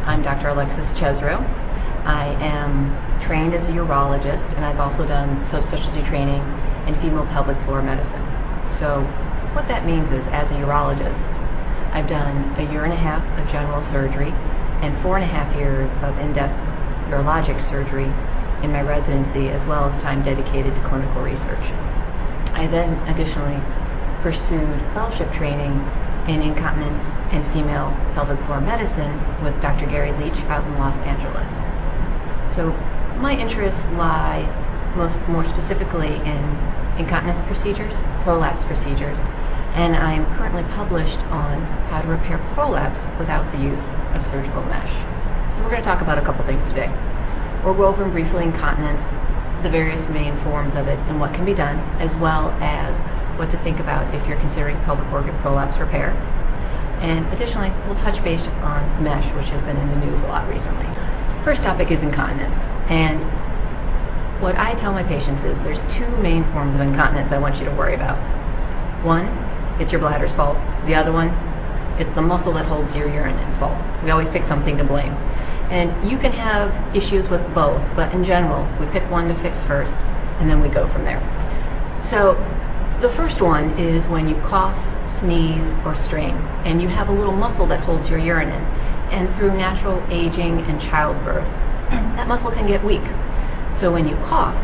I'm Dr. Alexis Chesrow. I am trained as a urologist, and I've also done subspecialty training in female pelvic floor medicine. So what that means is, as a urologist, I've done 1.5 years of general surgery and 4.5 years of in-depth urologic surgery in my residency, as well as time dedicated to clinical research. I then additionally pursued fellowship training in incontinence and female pelvic floor medicine with Dr. Gary Leach out in Los Angeles. So my interests lie more specifically in incontinence procedures, prolapse procedures, and I'm currently published on how to repair prolapse without the use of surgical mesh. So we're going to talk about a couple things today. We'll go over briefly incontinence, the various main forms of it, and what can be done, as well as what to think about if you're considering pelvic organ prolapse repair. And additionally, we'll touch base on mesh, which has been in the news a lot recently. First topic is incontinence. And what I tell my patients is there's 2 main forms of incontinence I want you to worry about. One, it's your bladder's fault. The other one, it's the muscle that holds your urine's fault. We always pick something to blame. And you can have issues with both, but in general, we pick one to fix first, and then we go from there. So the first one is when you cough, sneeze, or strain, and you have a little muscle that holds your urine in. And through natural aging and childbirth, that muscle can get weak. So when you cough,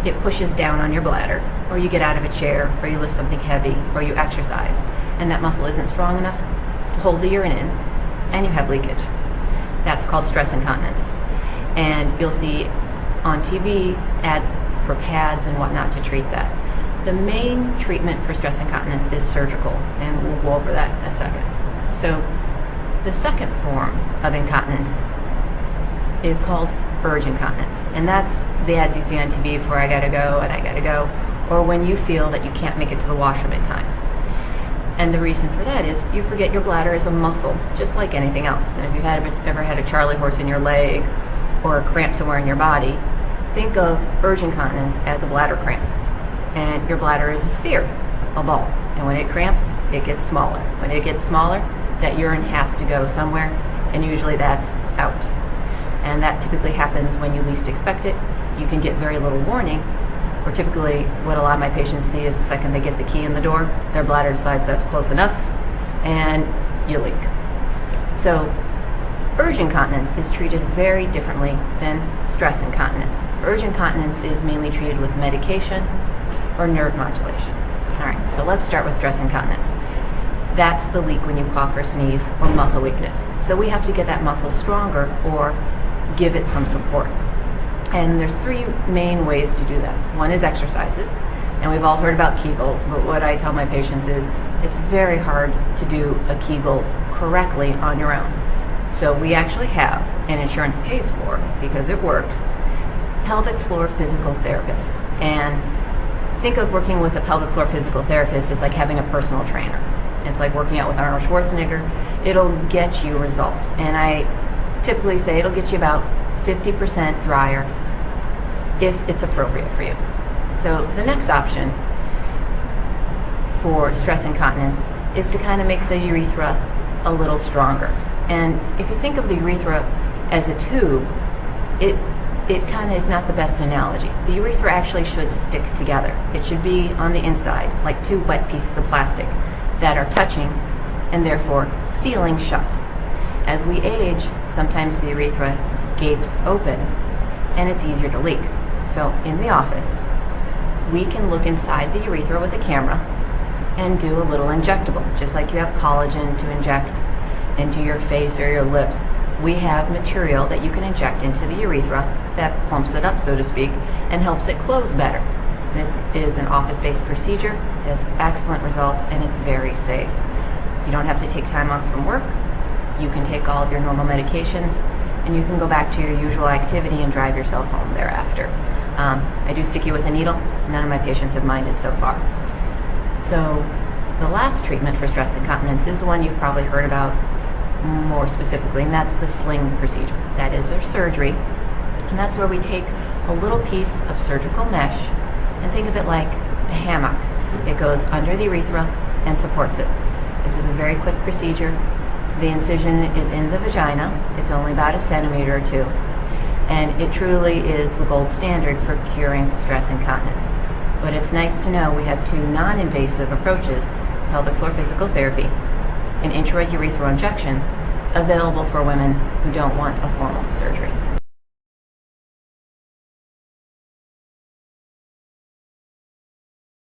it pushes down on your bladder, or you get out of a chair, or you lift something heavy, or you exercise, and that muscle isn't strong enough to hold the urine in, and you have leakage. That's called stress incontinence. And you'll see on TV ads for pads and whatnot to treat that. The main treatment for stress incontinence is surgical, and we'll go over that in a second. So the second form of incontinence is called urge incontinence, and that's the ads you see on TV for I gotta go and I gotta go, or when you feel that you can't make it to the washroom in time. And the reason for that is you forget your bladder is a muscle, just like anything else. And if you've ever had a Charlie horse in your leg or a cramp somewhere in your body, think of urge incontinence as a bladder cramp. And your bladder is a sphere, a ball. And when it cramps, it gets smaller. When it gets smaller, that urine has to go somewhere, and usually that's out. And that typically happens when you least expect it. You can get very little warning, or typically what a lot of my patients see is the second they get the key in the door, their bladder decides that's close enough, and you leak. So urge incontinence is treated very differently than stress incontinence. Urge incontinence is mainly treated with medication or nerve modulation. All right, so let's start with stress incontinence. That's the leak when you cough or sneeze, or muscle weakness. So we have to get that muscle stronger or give it some support. And there's 3 main ways to do that. One is exercises, and we've all heard about Kegels, but what I tell my patients is it's very hard to do a Kegel correctly on your own. So we actually have, and insurance pays for, because it works, pelvic floor physical therapists. And think of working with a pelvic floor physical therapist as like having a personal trainer. It's like working out with Arnold Schwarzenegger. It'll get you results. And I typically say it'll get you about 50% drier if it's appropriate for you. So the next option for stress incontinence is to kind of make the urethra a little stronger. And if you think of the urethra as a tube, it kind of is not the best analogy. The urethra actually should stick together. It should be on the inside, like 2 wet pieces of plastic that are touching and therefore sealing shut. As we age, sometimes the urethra gapes open and it's easier to leak. So in the office, we can look inside the urethra with a camera and do a little injectable. Just like you have collagen to inject into your face or your lips, we have material that you can inject into the urethra that plumps it up, so to speak, and helps it close better. This is an office-based procedure. It has excellent results, and it's very safe. You don't have to take time off from work. You can take all of your normal medications, and you can go back to your usual activity and drive yourself home thereafter. I do stick you with a needle. None of my patients have minded so far. So the last treatment for stress incontinence is the one you've probably heard about more specifically, and that's the sling procedure. That is our surgery, and that's where we take a little piece of surgical mesh and think of it like a hammock. It goes under the urethra and supports it. This is a very quick procedure. The incision is in the vagina. It's only about a centimeter or two. And it truly is the gold standard for curing stress incontinence. But it's nice to know we have two non-invasive approaches, pelvic floor physical therapy and intraurethral injections, available for women who don't want a formal surgery.